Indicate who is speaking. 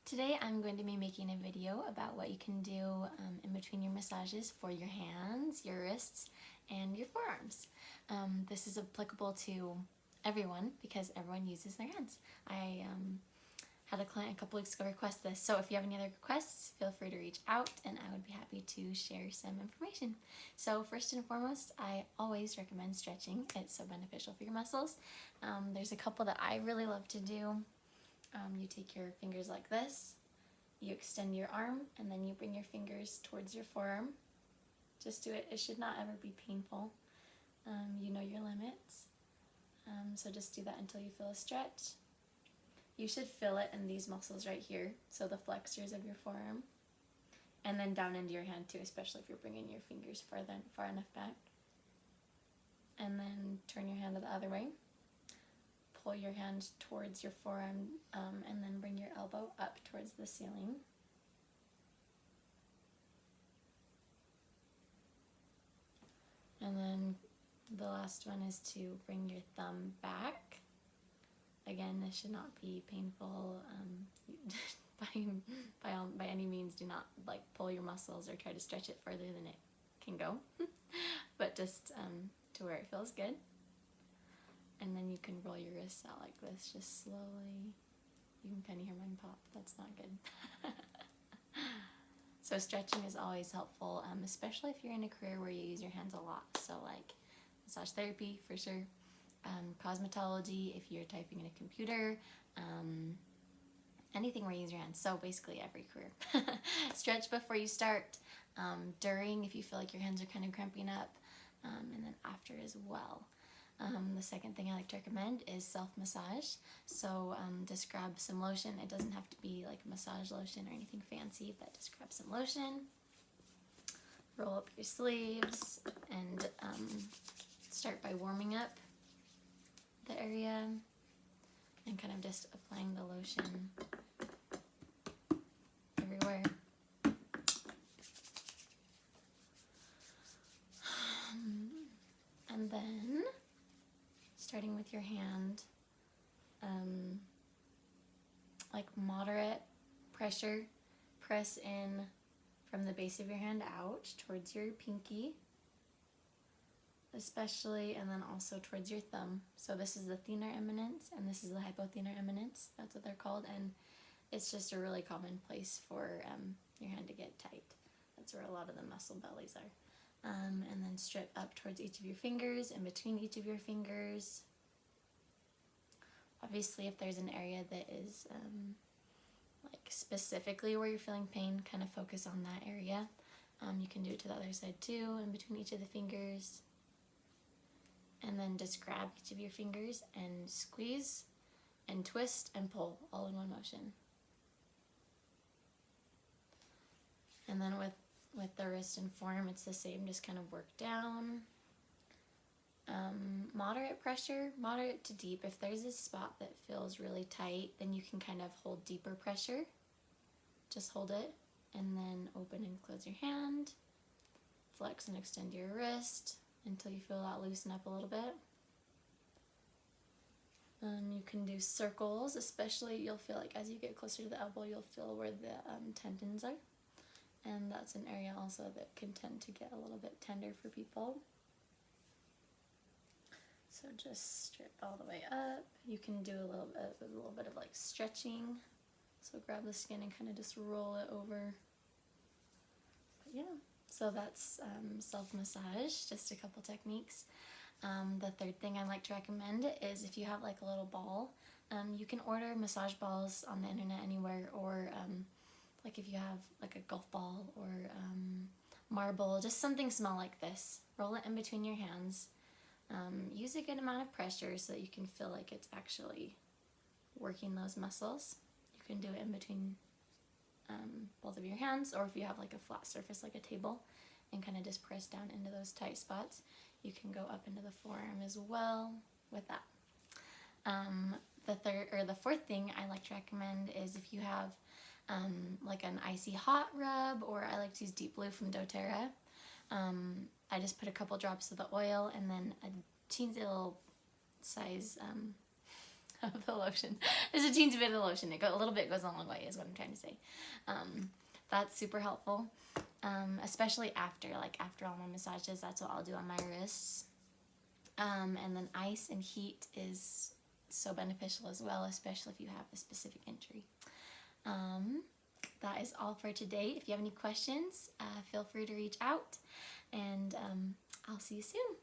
Speaker 1: Today I'm going to be making a video about what you can do in between your massages for your hands, your wrists, and your forearms. This is applicable to everyone because everyone uses their hands. I had a client a couple weeks ago request this, so if you have any other requests, feel free to reach out and I would be happy to share some information. So first and foremost, I always recommend stretching. It's so beneficial for your muscles. There's a couple that I really love to do. You take your fingers like this, you extend your arm, and then you bring your fingers towards your forearm. Just do it. It should not ever be painful. You know your limits. So just do that until you feel a stretch. You should feel it in these muscles right here, so the flexors of your forearm, and then down into your hand too, especially if you're bringing your fingers far enough back. And then turn your hand the other way. Pull your hand towards your forearm and then bring your elbow up towards the ceiling. And then the last one is to bring your thumb back. Again, this should not be painful. By any means, do not pull your muscles or try to stretch it further than it can go, but just to where it feels good. And then you can roll your wrists out like this, just slowly. You can kind of hear mine pop. That's not good. So stretching is always helpful, especially if you're in a career where you use your hands a lot. So like massage therapy for sure, cosmetology if you're typing in a computer, anything where you use your hands. So basically every career. Stretch before you start, during if you feel like your hands are kind of cramping up, and then after as well. The second thing I like to recommend is self-massage. So just grab some lotion. It doesn't have to be like massage lotion or anything fancy, but just grab some lotion, roll up your sleeves, and start by warming up the area and kind of just applying the lotion everywhere. And then starting with your hand, like moderate pressure, press in from the base of your hand out towards your pinky, especially, and then also towards your thumb. So this is the thenar eminence and this is the hypothenar eminence. That's what they're called, and it's just a really common place for your hand to get tight. That's where a lot of the muscle bellies are. And then strip up towards each of your fingers, in between each of your fingers. Obviously, if there's an area that is like specifically where you're feeling pain, kind of focus on that area. You can do it to the other side too, in between each of the fingers. And then just grab each of your fingers and squeeze and twist and pull all in one motion. And then with the wrist and forearm, it's the same, just kind of work down. Moderate pressure, moderate to deep. If there's a spot that feels really tight, then you can kind of hold deeper pressure. Just hold it and then open and close your hand. Flex and extend your wrist until you feel that loosen up a little bit. You can do circles, especially you'll feel like as you get closer to the elbow, you'll feel where the tendons are. And that's an area also that can tend to get a little bit tender for people. So just strip all the way up. You can do a little bit of like stretching. So grab the skin and kind of just roll it over. But yeah, so that's self-massage, just a couple techniques. The third thing I like to recommend is if you have like a little ball, you can order massage balls on the internet anywhere, or like if you have like a golf ball or marble, just something small like this. Roll it in between your hands. Use a good amount of pressure so that you can feel like it's actually working those muscles. You can do it in between both of your hands, or if you have like a flat surface like a table, and kind of just press down into those tight spots. You can go up into the forearm as well with that. The fourth thing I like to recommend is if you have like an icy hot rub, or I like to use Deep Blue from doTERRA. I just put a couple drops of the oil and then a teensy little size of the lotion. There's a teensy bit of the lotion. A little bit goes a long way is what I'm trying to say. That's super helpful, especially after all my massages. That's what I'll do on my wrists. And then ice and heat is so beneficial as well, especially if you have a specific injury. That is all for today. If you have any questions, feel free to reach out, and I'll see you soon.